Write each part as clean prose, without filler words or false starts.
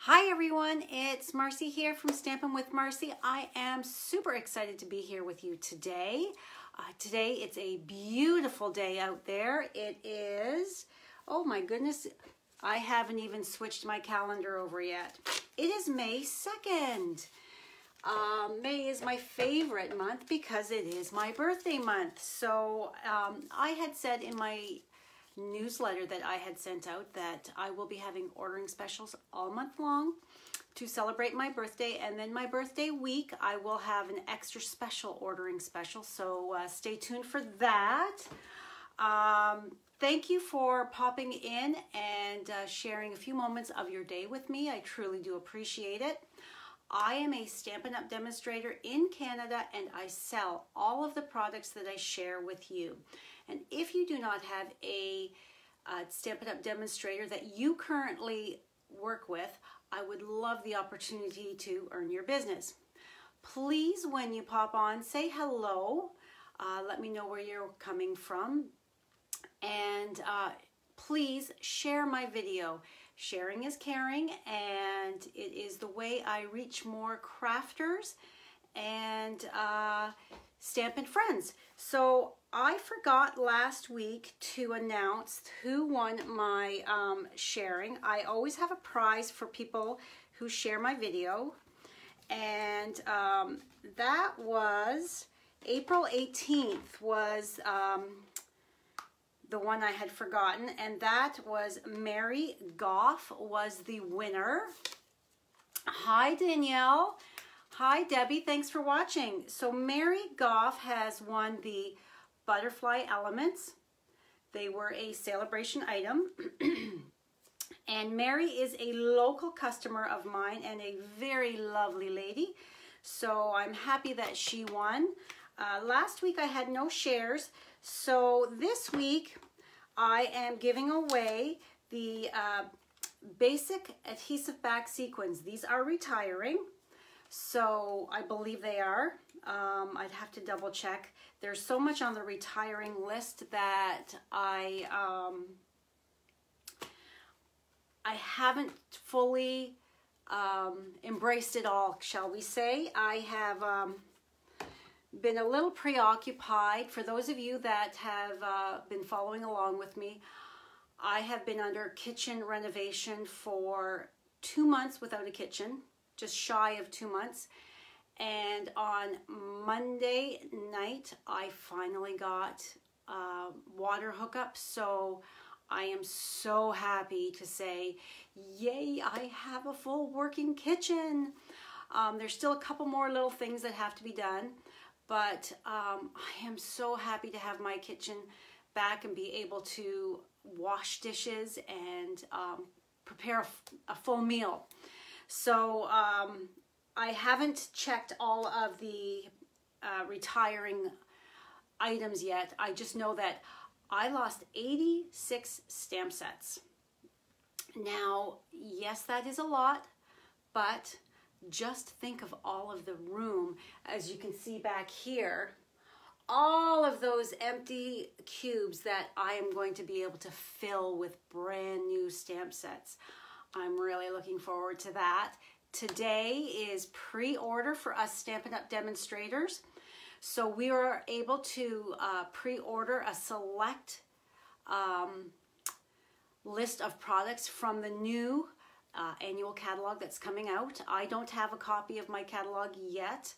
Hi everyone, it's Marcy here from Stampin' with Marcy. I am super excited to be here with you today. Today it's a beautiful day out there. It is, oh my goodness, I haven't even switched my calendar over yet. It is May 2nd. May is my favorite month because it is my birthday month. So I had said in my newsletter that I had sent out that I will be having ordering specials all month long to celebrate my birthday, and then my birthday week I will have an extra special ordering special, so stay tuned for that. Thank you for popping in and sharing a few moments of your day with me. I truly do appreciate it. I am a Stampin' Up! Demonstrator in Canada, and I sell all of the products that I share with you. And if you do not have a Stampin' Up! Demonstrator that you currently work with, I would love the opportunity to earn your business. Please, when you pop on, say hello. Let me know where you're coming from. And please share my video. Sharing is caring, and it is the way I reach more crafters and Stampin' friends. So I forgot last week to announce who won my sharing. I always have a prize for people who share my video, and that was April 18th was the one I had forgotten, and that was Mary Goff was the winner. Hi Danielle. Hi Debbie, thanks for watching. So Mary Goff has won the butterfly elements. They were a celebration item. And Mary is a local customer of mine and a very lovely lady. So I'm happy that she won. Last week I had no shares. So this week I am giving away the basic adhesive back sequins. These are retiring. So I believe they are. I'd have to double check. There's so much on the retiring list that I haven't fully embraced it all, shall we say. I have been a little preoccupied. For those of you that have been following along with me, I have been under kitchen renovation for 2 months without a kitchen, just shy of 2 months. And on Monday night, I finally got water hookup. So I am so happy to say, yay, I have a full working kitchen. There's still a couple more little things that have to be done. But I am so happy to have my kitchen back and be able to wash dishes and prepare a full meal. So I haven't checked all of the retiring items yet. I just know that I lost 86 stamp sets. Now, yes, that is a lot, but just think of all of the room. As you can see back here, all of those empty cubes that I am going to be able to fill with brand new stamp sets. I'm really looking forward to that. Today is pre-order for us Stampin' Up! Demonstrators. So we are able to pre-order a select list of products from the new annual catalog that's coming out. I don't have a copy of my catalog yet.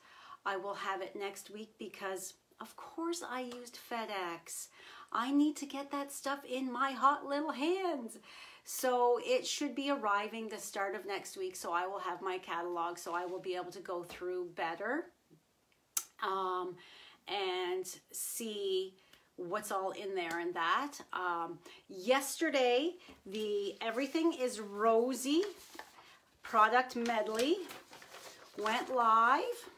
I will have it next week because, of course, I used FedEx. I need to get that stuff in my hot little hands. So it should be arriving the start of next week, so I will have my catalog, so I will be able to go through better and see what's all in there and that. Yesterday, the Everything is Rosy product medley went live.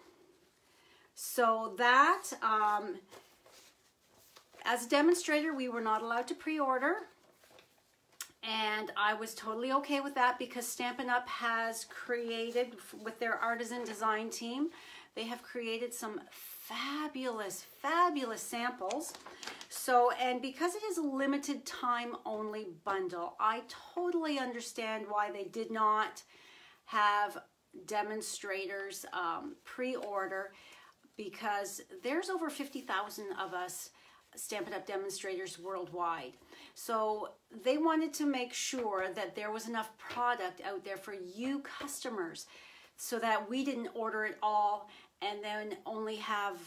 So that, as a demonstrator, we were not allowed to pre-order. And I was totally okay with that because Stampin' Up! Has created, with their artisan design team, they have created some fabulous, fabulous samples. So, and because it is a limited time only bundle, I totally understand why they did not have demonstrators pre-order, because there's over 50,000 of us Stampin' Up! Demonstrators worldwide. So they wanted to make sure that there was enough product out there for you customers, so that we didn't order it all and then only have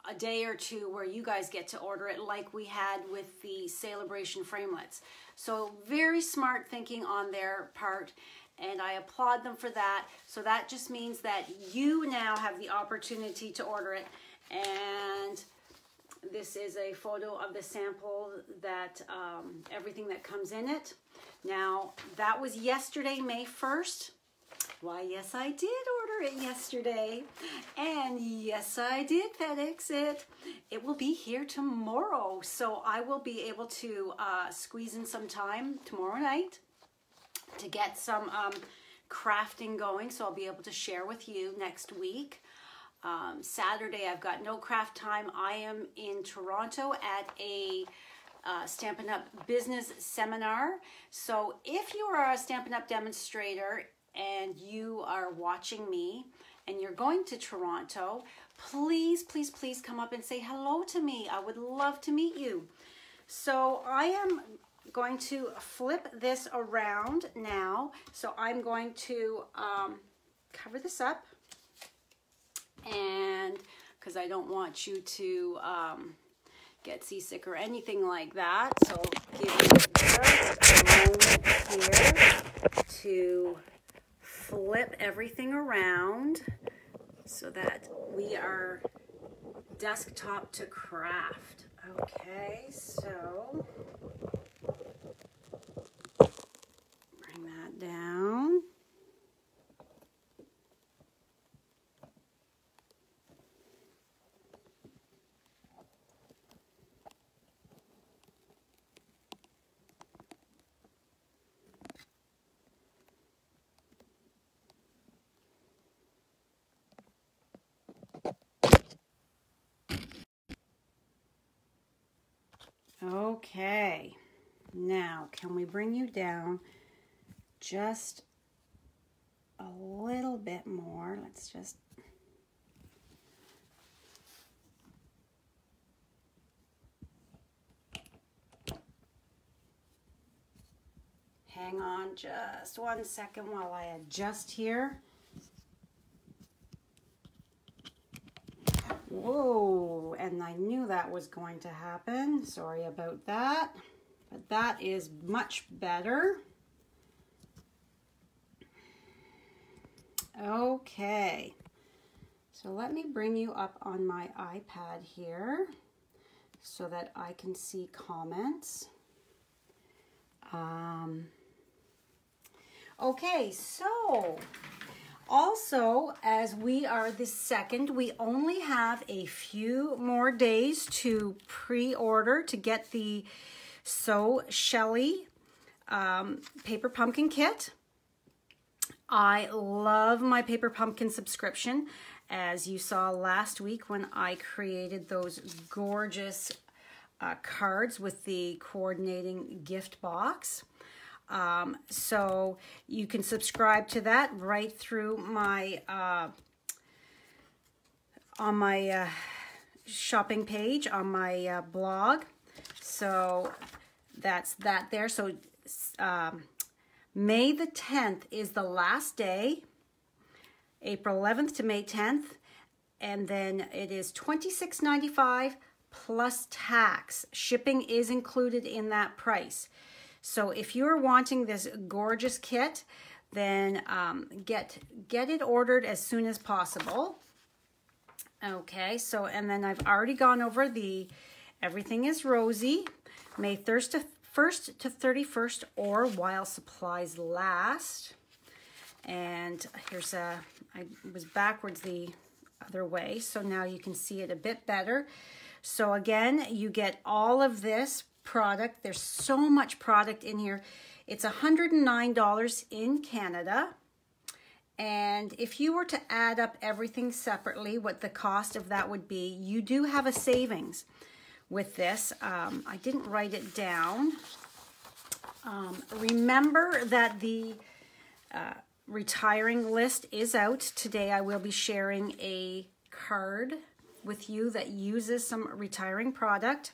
a day or two where you guys get to order it, like we had with the Celebration framelits. So very smart thinking on their part, and I applaud them for that. So that just means that you now have the opportunity to order it. And this is a photo of the sample, that everything that comes in it. Now, that was yesterday, May 1st. Why, yes, I did order it yesterday. And yes, I did FedEx it. It will be here tomorrow. So I will be able to squeeze in some time tomorrow night to get some crafting going. So I'll be able to share with you next week. Saturday, I've got no craft time. I am in Toronto at a Stampin' Up! Business seminar. So if you are a Stampin' Up! Demonstrator and you are watching me and you're going to Toronto, please, please, please come up and say hello to me. I would love to meet you. So I am going to flip this around now. So I'm going to cover this up, and because I don't want you to get seasick or anything like that. So give me just a moment here to flip everything around so that we are desktop to craft. Okay, so bring that down. Okay, now can we bring you down just a little bit more? Let's just hang on just 1 second while I adjust here. Whoa, and I knew that was going to happen. Sorry about that, but that is much better. Okay, so let me bring you up on my iPad here so that I can see comments. Okay, so also, as we are the 2nd, we only have a few more days to pre-order to get the So Shelly Paper Pumpkin Kit. I love my Paper Pumpkin subscription, as you saw last week when I created those gorgeous cards with the coordinating gift box. So you can subscribe to that right through my on my shopping page on my blog. So that's that there. So May the 10th is the last day, April 11th to May 10th, and then it is $26.95 plus tax. Shipping is included in that price. So if you're wanting this gorgeous kit, then get it ordered as soon as possible. Okay, so and then I've already gone over the Everything is Rosy, May 1st to 31st, or while supplies last. And here's I was backwards the other way, so now you can see it a bit better. So again, you get all of this product. There's so much product in here. It's $109 in Canada. And if you were to add up everything separately, what the cost of that would be, you do have a savings with this. I didn't write it down. Remember that the retiring list is out. Today I will be sharing a card with you that uses some retiring product.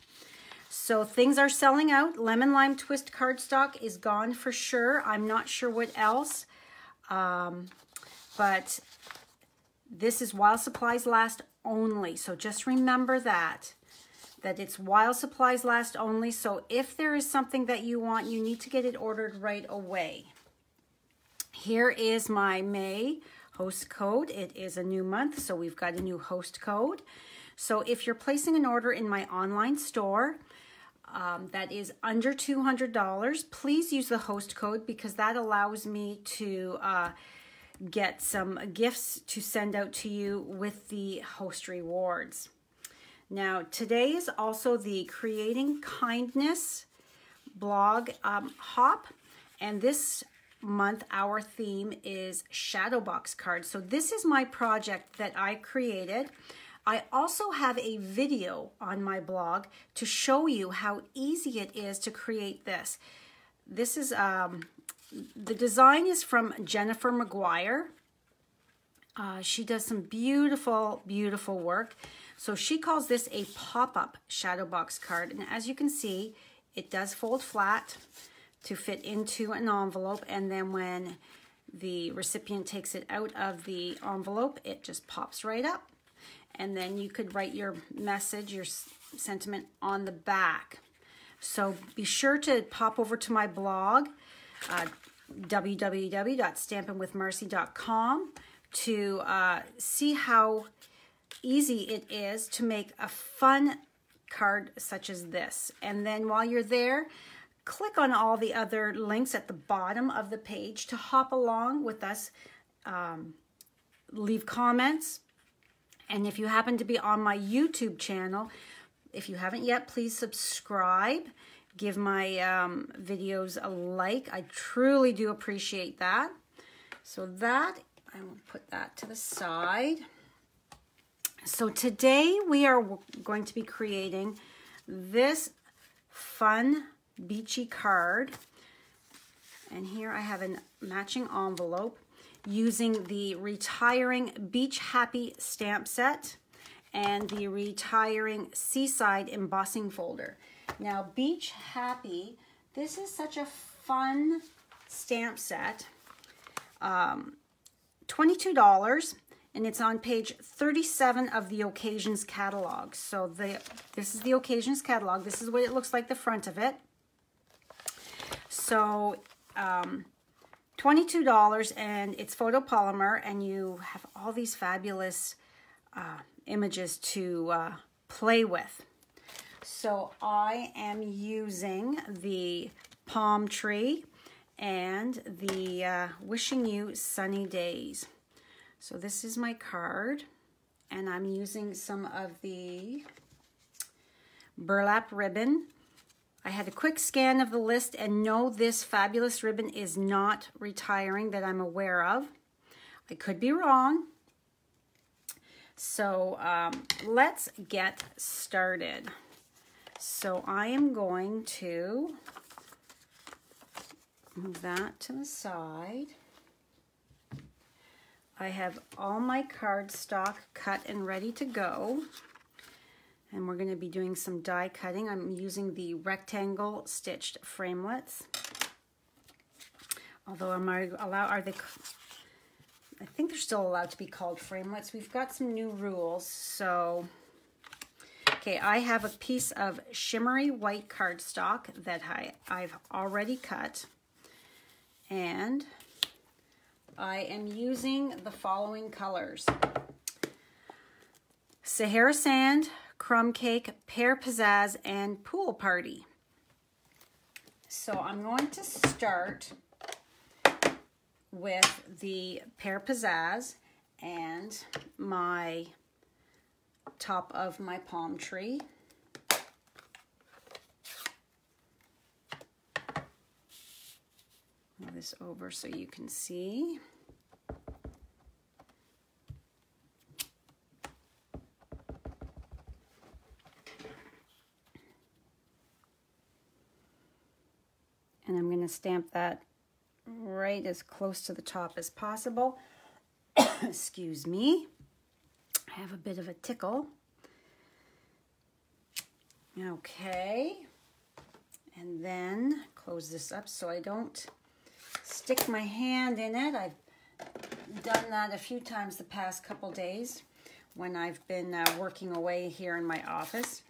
So things are selling out. Lemon Lime Twist cardstock is gone for sure. I'm not sure what else, but this is while supplies last only. So just remember that it's while supplies last only. So if there is something that you want, you need to get it ordered right away. Here is my May host code. It is a new month, so we've got a new host code. So if you're placing an order in my online store that is under $200, please use the host code, because that allows me to get some gifts to send out to you with the host rewards. Now, today is also the Creating Kindness blog hop, and this month our theme is shadow box cards. So this is my project that I created. I also have a video on my blog to show you how easy it is to create this. This is the design is from Jennifer McGuire. She does some beautiful, beautiful work. So she calls this a pop-up shadow box card, and as you can see, it does fold flat to fit into an envelope, and then when the recipient takes it out of the envelope, it just pops right up, and then you could write your message, your sentiment on the back. So be sure to pop over to my blog, www.stampinwithmarcy.com, to see how easy it is to make a fun card such as this. And then while you're there, click on all the other links at the bottom of the page to hop along with us, leave comments. And if you happen to be on my YouTube channel, if you haven't yet, please subscribe. Give my videos a like. I truly do appreciate that. So that, I will put that to the side. So today we are going to be creating this fun beachy card, and here I have a matching envelope using the Retiring Beach Happy stamp set and the Retiring Seaside embossing folder. Now, Beach Happy, this is such a fun stamp set. $22, and it's on page 37 of the Occasions catalog. So this is the Occasions catalog. This is what it looks like, the front of it. So $22, and it's photopolymer, and you have all these fabulous images to play with. So I am using the palm tree and the wishing you sunny days. So this is my card, and I'm using some of the burlap ribbon. I had a quick scan of the list, and no, this fabulous ribbon is not retiring that I'm aware of. I could be wrong. So let's get started. So I am going to move that to the side. I have all my cardstock cut and ready to go. And we're going to be doing some die cutting. I'm using the rectangle stitched framelits. Although I think they're still allowed to be called framelits. We've got some new rules. So, okay, I have a piece of shimmery white cardstock that I've already cut. And I am using the following colors: Sahara Sand, Crumb Cake, Pear Pizzazz, and Pool Party. So I'm going to start with the Pear Pizzazz and my top of my palm tree. Move this over so you can see. And I'm going to stamp that right as close to the top as possible. Excuse me. I have a bit of a tickle. Okay. And then close this up so I don't stick my hand in it. I've done that a few times the past couple days when I've been working away here in my office.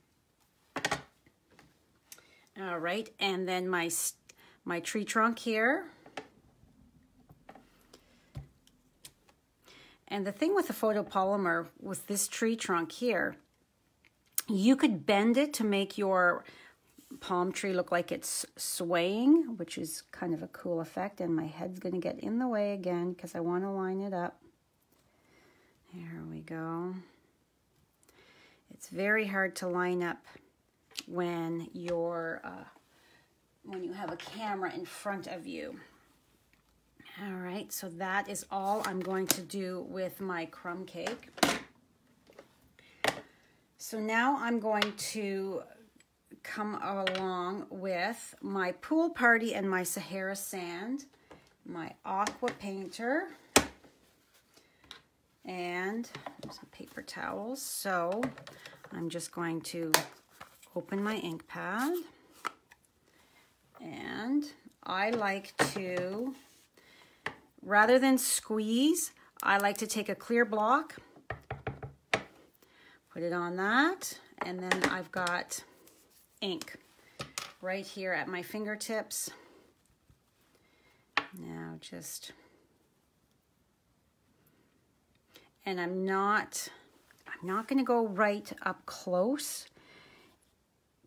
All right, and then my tree trunk here. And the thing with the photopolymer with this tree trunk here, you could bend it to make your palm tree look like it's swaying, which is kind of a cool effect. And my head's going to get in the way again because I want to line it up. There we go. It's very hard to line up when you're when you have a camera in front of you. All right, so that is all I'm going to do with my crumb cake. So now I'm going to come along with my Pool Party and my Sahara Sand, my Aqua Painter, and some paper towels. So I'm just going to open my ink pad, and I like to, rather than squeeze, I like to take a clear block, put it on that, and then I've got ink right here at my fingertips. Now just, and I'm not going to go right up close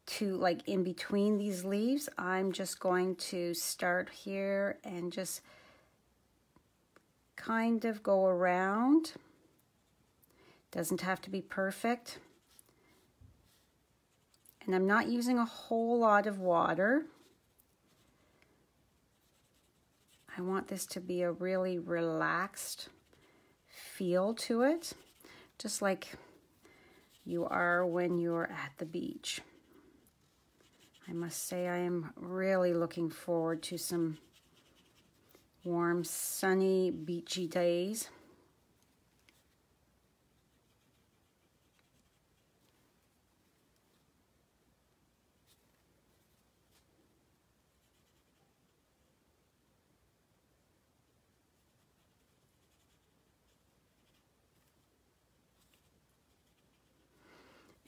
to like in between these leaves. I'm just going to start here and just kind of go around. Doesn't have to be perfect. And I'm not using a whole lot of water. I want this to be a really relaxed feel to it, just like you are when you're at the beach. I must say I am really looking forward to some warm, sunny, beachy days.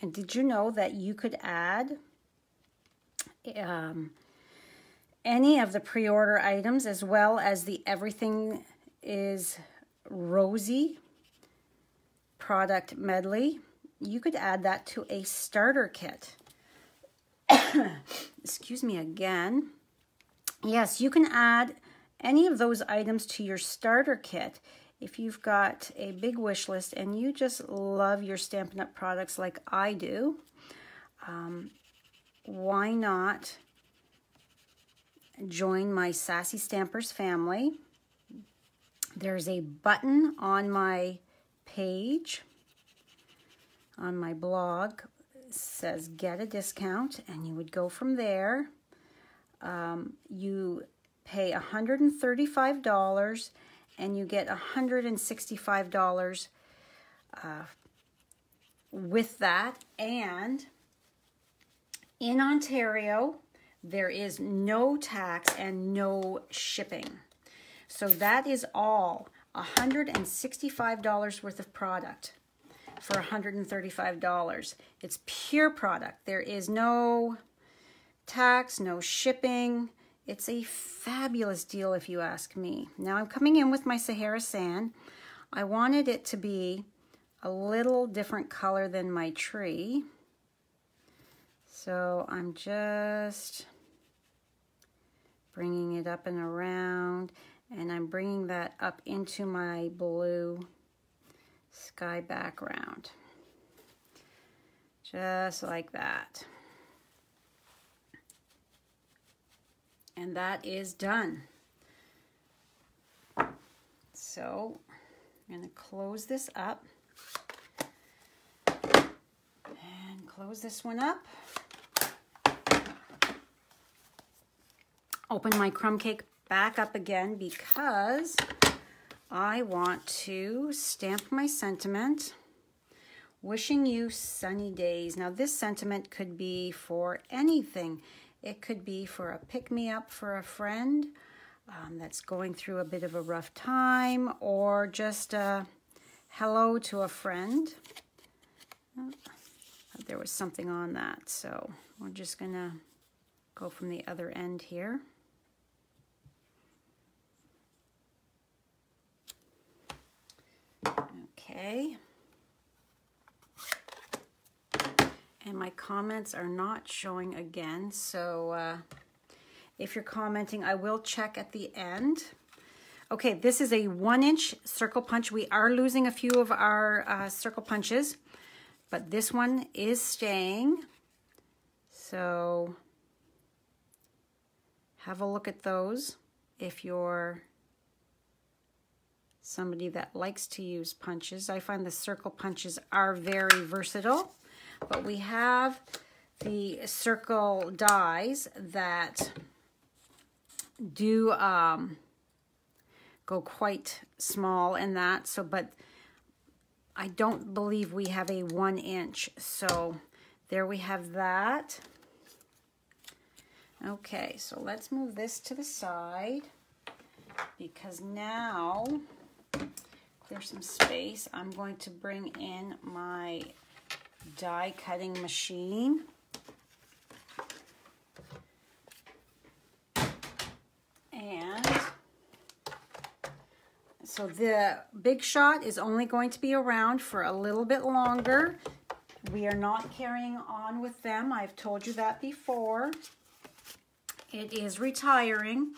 And did you know that you could add any of the pre-order items as well as the Everything is Rosy product medley? You could add that to a starter kit. Excuse me again. Yes, you can add any of those items to your starter kit. If you've got a big wish list and you just love your Stampin' Up! Products like I do, why not join my Sassy Stampers family? There's a button on my page, on my blog, it says get a discount, and you would go from there. You pay $135 and you get $165 with that. And in Ontario, there is no tax and no shipping. So that is all $165 worth of product for $135. It's pure product. There is no tax, no shipping. It's a fabulous deal if you ask me. Now I'm coming in with my Sahara Sand. I wanted it to be a little different color than my tree. So I'm just bringing it up and around, and I'm bringing that up into my blue sky background. Just like that. And that is done. So I'm going to close this up and close this one up. Open my crumb cake back up again because I want to stamp my sentiment. Wishing you sunny days. Now this sentiment could be for anything. It could be for a pick-me-up for a friend that's going through a bit of a rough time, or just a hello to a friend. There was something on that, so we're just gonna go from the other end here. Okay. And my comments are not showing again, so if you're commenting, I will check at the end. Okay, this is a 1-inch circle punch. We are losing a few of our circle punches, but this one is staying. So have a look at those if you're somebody that likes to use punches. I find the circle punches are very versatile, but we have the circle dies that do go quite small in that. So, but I don't believe we have a 1-inch. So there we have that. Okay, so let's move this to the side because now, clear some space, I'm going to bring in my die cutting machine. And so the Big Shot is only going to be around for a little bit longer. We are not carrying on with them. I've told you that before. It is retiring.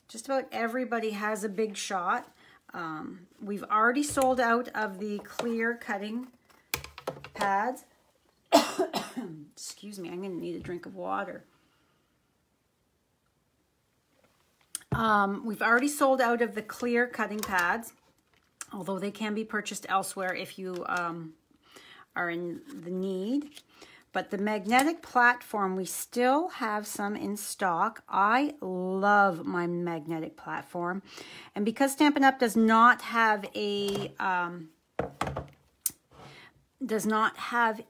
Just about everybody has a Big Shot. We've already sold out of the clear cutting pads. Excuse me, I'm going to need a drink of water. We've already sold out of the clear cutting pads, although they can be purchased elsewhere if you are in the need. But the magnetic platform, we still have some in stock. I love my magnetic platform. And because Stampin' Up! Does not have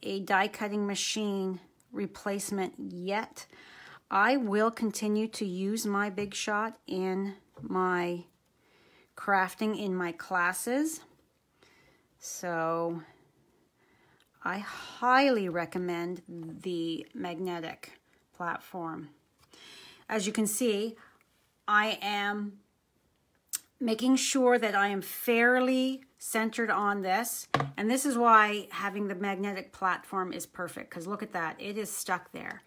a die cutting machine replacement yet, I will continue to use my Big Shot in my crafting in my classes. So I highly recommend the magnetic platform. As you can see, I am making sure that I am fairly centered on this. And this is why having the magnetic platform is perfect, because look at that, it is stuck there.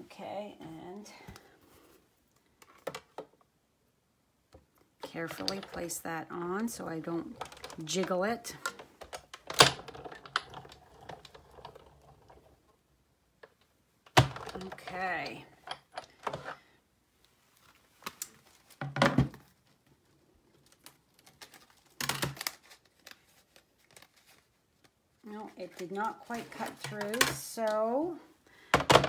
Okay, and carefully place that on so I don't jiggle it. Okay. No, it did not quite cut through, so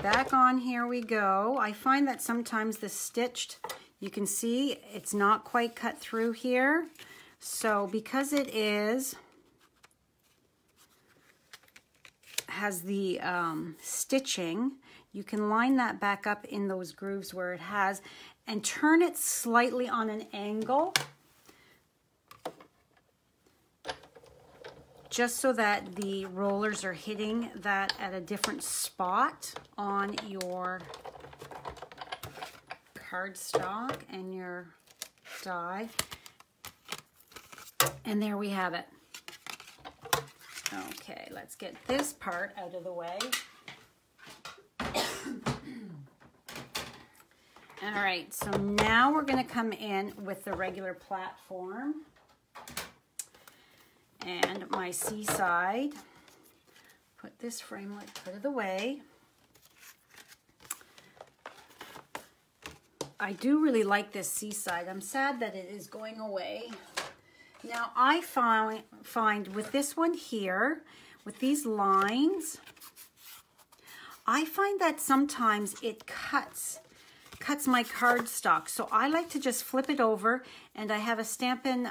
back on here we go. I find that sometimes the stitched, you can see it's not quite cut through here. So because it has the stitching, you can line that back up in those grooves where it has and turn it slightly on an angle, just so that the rollers are hitting that at a different spot on your cardstock and your die. And there we have it. Okay, let's get this part out of the way. All right, so now we're going to come in with the regular platform and my seaside. Put this framelit out of the way. I do really like this seaside. I'm sad that it is going away. Now I find with this one here, with these lines, I find that sometimes it cuts cuts my cardstock. So I like to just flip it over, and I have a Stampin'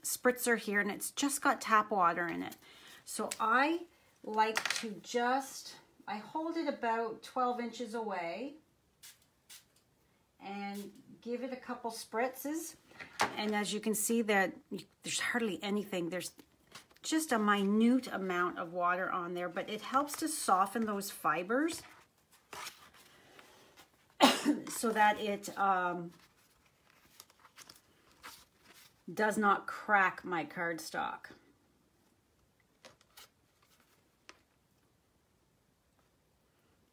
spritzer here, and it's just got tap water in it. So I like to just, I hold it about 12 inches away and give it a couple spritzes. And as you can see, that there's hardly anything. There's just a minute amount of water on there, but it helps to soften those fibers so that it does not crack my cardstock.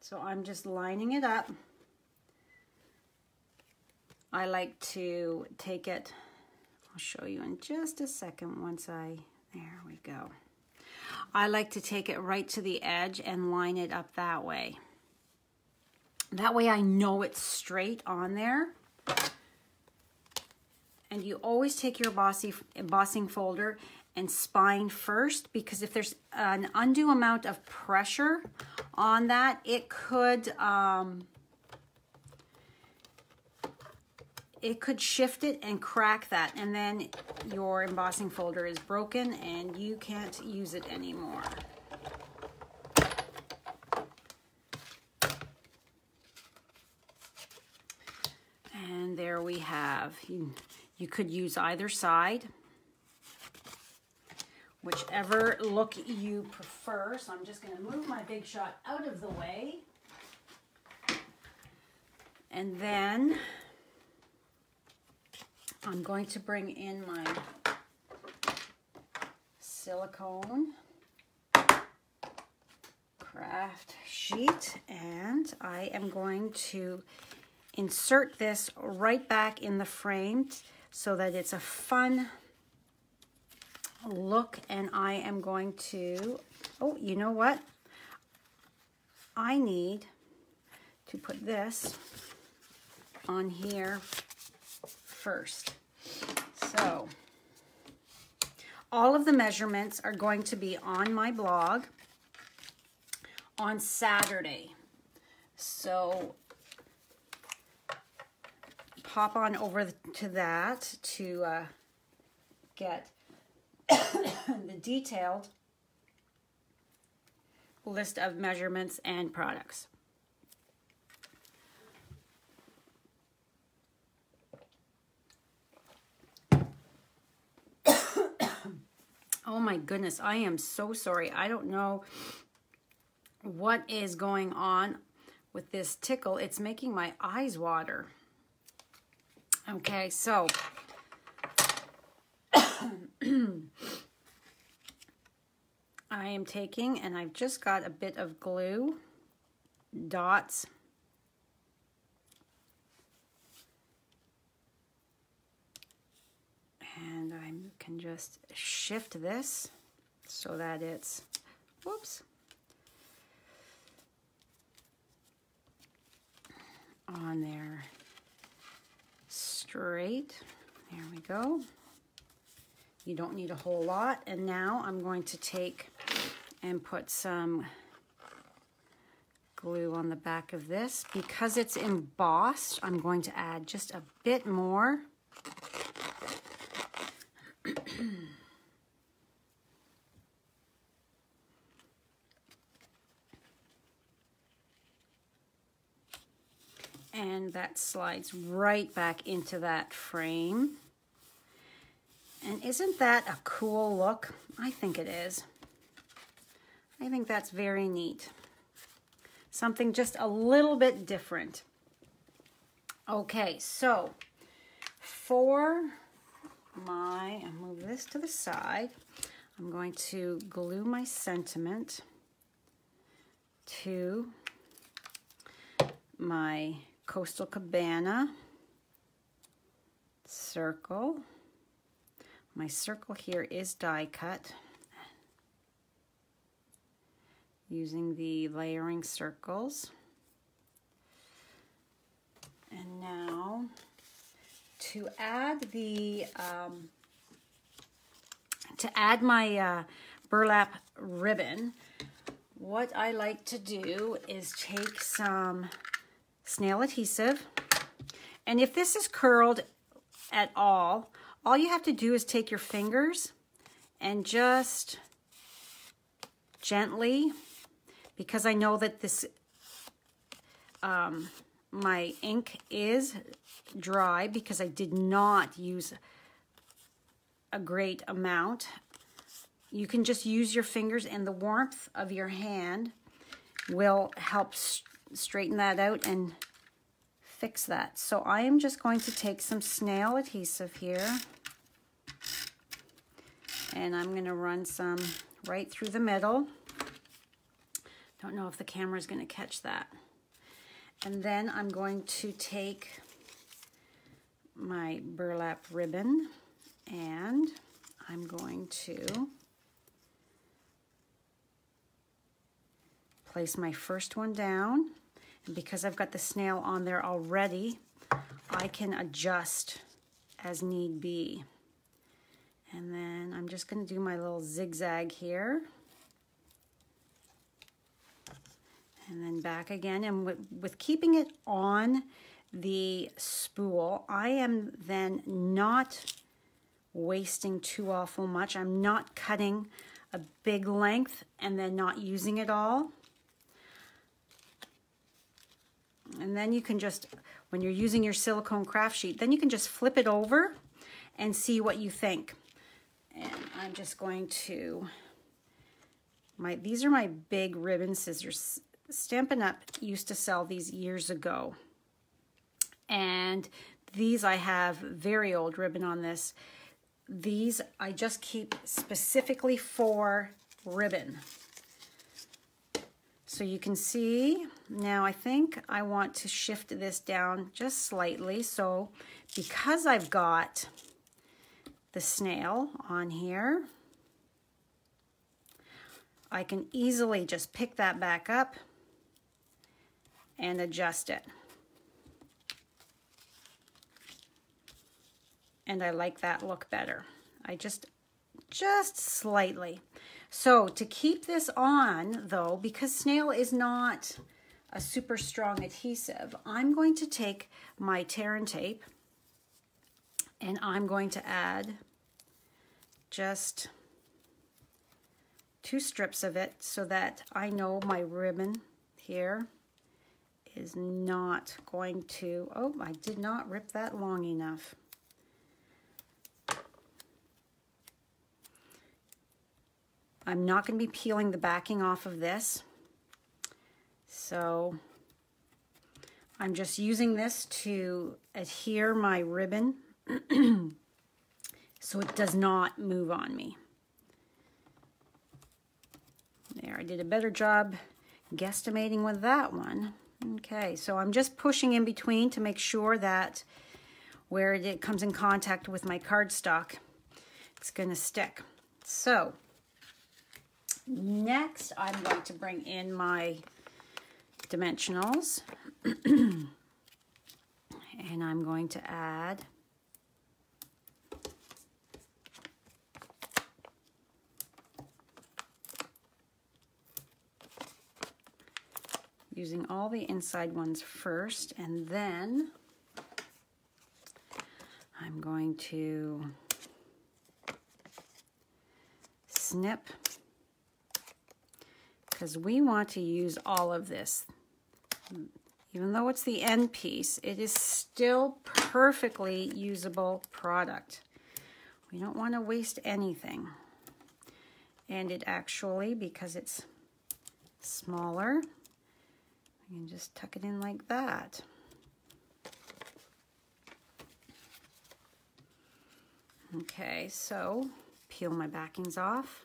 So I'm just lining it up. I like to take it, I'll show you in just a second once there we go. I like to take it right to the edge and line it up that way. That way I know it's straight on there. And you always take your embossing folder and spine first, because if there's an undue amount of pressure on that, it could shift it and crack that, and then your embossing folder is broken and you can't use it anymore. And there we have, you could use either side, whichever look you prefer. So I'm just going to move my Big Shot out of the way. And then I'm going to bring in my silicone craft sheet, and I am going to insert this right back in the frame so that it's a fun look. And I am going to, oh, you know what? I need to put this on here first. So all of the measurements are going to be on my blog on Saturday. So pop on over to that to get the detailed list of measurements and products. Oh my goodness, I am so sorry. I don't know what is going on with this tickle. It's making my eyes water. Okay, so I am taking, and I've just got a bit of glue dots. And I can just shift this so that it's, whoops, on there straight. There we go. You don't need a whole lot. And now I'm going to take and put some glue on the back of this. Because it's embossed, I'm going to add just a bit more. And that slides right back into that frame. And isn't that a cool look? I think it is. I think that's very neat. Something just a little bit different. Okay, so for my, I'll move this to the side. I'm going to glue my sentiment to my Coastal Cabana circle. My circle here is die cut using the layering circles. And now to add the my burlap ribbon, what I like to do is take some snail adhesive And if this is curled at all you have to do is take your fingers and just gently, because I know that this, my ink is dry because I did not use a great amount. You can just use your fingers, and the warmth of your hand will help straighten that out and fix that. So I am just going to take some snail adhesive here, and I'm going to run some right through the middle. Don't know if the camera is going to catch that. And then I'm going to take my burlap ribbon, and I'm going to place my first one down. And because I've got the snail on there already, I can adjust as need be. And then I'm just going to do my little zigzag here. And then back again. And with keeping it on the spool, I am then not wasting too awful much. I'm not cutting a big length and then not using it all. And then you can just, when you're using your silicone craft sheet, then you can just flip it over and see what you think. And I'm just going to, these are my big ribbon scissors. Stampin' Up! Used to sell these years ago. And these, I have very old ribbon on this. These I just keep specifically for ribbon. So you can see, now I think I want to shift this down just slightly. So because I've got the snail on here, I can easily just pick that back up and adjust it. And I like that look better. I just slightly. So to keep this on though, because snail is not a super strong adhesive, I'm going to take my tear and tape and I'm going to add just 2 strips of it so that I know my ribbon here is not going to, oh, I did not rip that long enough. I'm not going to be peeling the backing off of this. So I'm just using this to adhere my ribbon so it does not move on me. There, I did a better job guesstimating with that one. Okay, so I'm just pushing in between to make sure that where it comes in contact with my cardstock, it's going to stick. So next, I'm going to bring in my dimensionals, and I'm going to add using all the inside ones first, and then I'm going to snip, because we want to use all of this. Even though it's the end piece, it is still perfectly usable product. We don't want to waste anything. And it actually, because it's smaller, you can just tuck it in like that. Okay, so peel my backings off.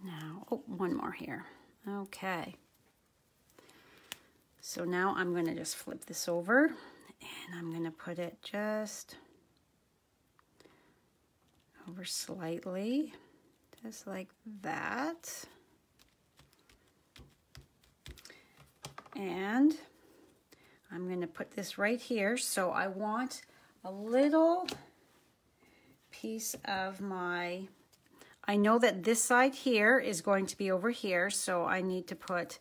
Now, oh, one more here. Okay. So now I'm going to just flip this over And I'm going to put it just over slightly, just like that. And I'm going to put this right here. So I want a little piece of my, I know that this side here is going to be over here, so I need to put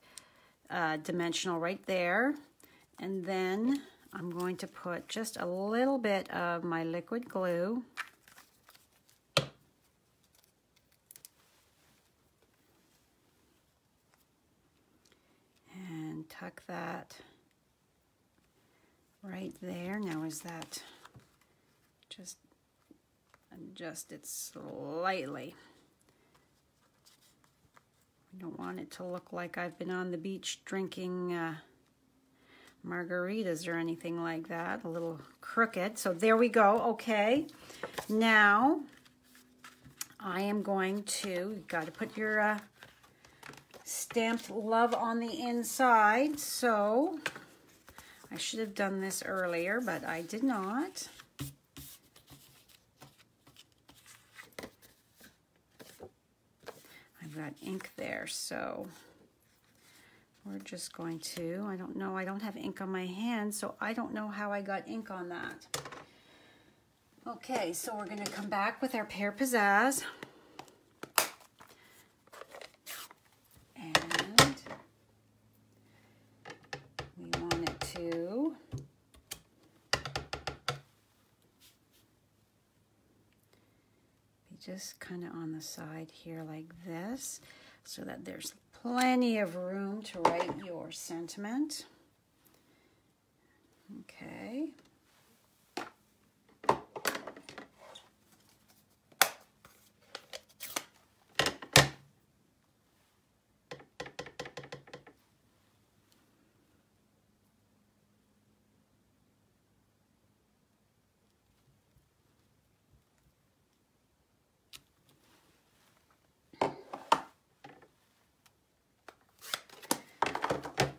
dimensional right there. And then I'm going to put just a little bit of my liquid glue. And tuck that right there. Now is that just adjust it slightly. I don't want it to look like I've been on the beach drinking margaritas or anything like that. A little crooked. So there we go. Okay. Now I am going to, you got to put your stamped love on the inside. So I should have done this earlier, but I did not. I've got ink there, so we're just going to, I don't know, I don't have ink on my hand, so I don't know how I got ink on that. Okay, so we're going to come back with our Pear Pizzazz. And we want it to be just kind of on the side here like this, so that there's plenty of room to write your sentiment. Okay.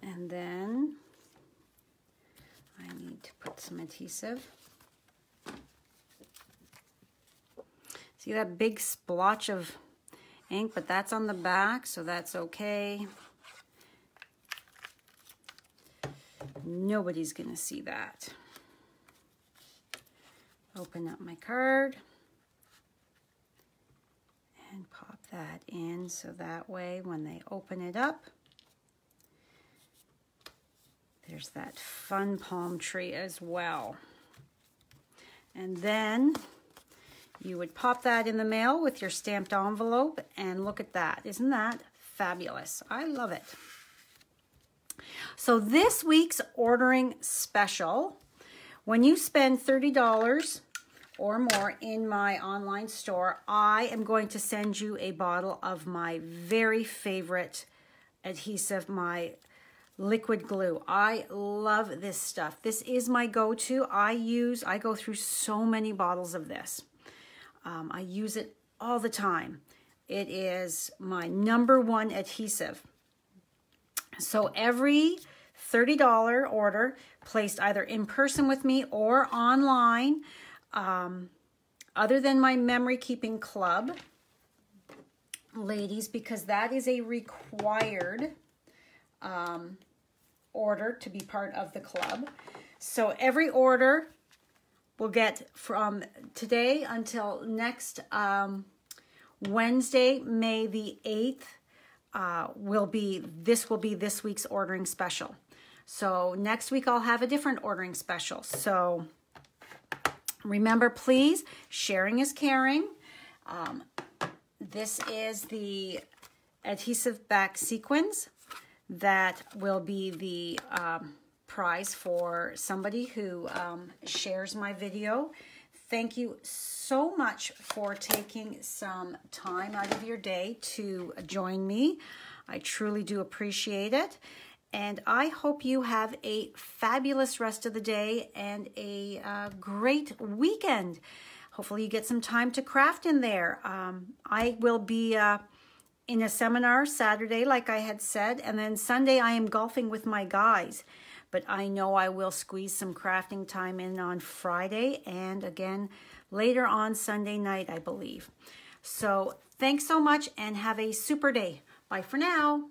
And then I need to put some adhesive. See that big splotch of ink, but that's on the back, so that's okay. Nobody's gonna see that. Open up my card and pop that in, so that way when they open it up, there's that fun palm tree as well. And then you would pop that in the mail with your stamped envelope, and look at that. Isn't that fabulous? I love it. So this week's ordering special, when you spend $30 or more in my online store, I am going to send you a bottle of my very favorite adhesive, my liquid glue. I love this stuff. This is my go-to. I go through so many bottles of this. I use it all the time. It is my #1 adhesive. So every $30 order placed either in person with me or online, other than my memory keeping club, ladies, because that is a required order to be part of the club. So every order will get from today until next Wednesday, May the 8th, will be this week's ordering special. So next week I'll have a different ordering special. So remember, please, sharing is caring. This is the adhesive back sequins that will be the prize for somebody who shares my video. Thank you so much for taking some time out of your day to join me. I truly do appreciate it. And I hope you have a fabulous rest of the day and a great weekend. Hopefully you get some time to craft in there. I will be in a seminar Saturday, like I had said, and then Sunday I am golfing with my guys. but I know I will squeeze some crafting time in on Friday and again later on Sunday night, I believe. So thanks so much and have a super day. Bye for now.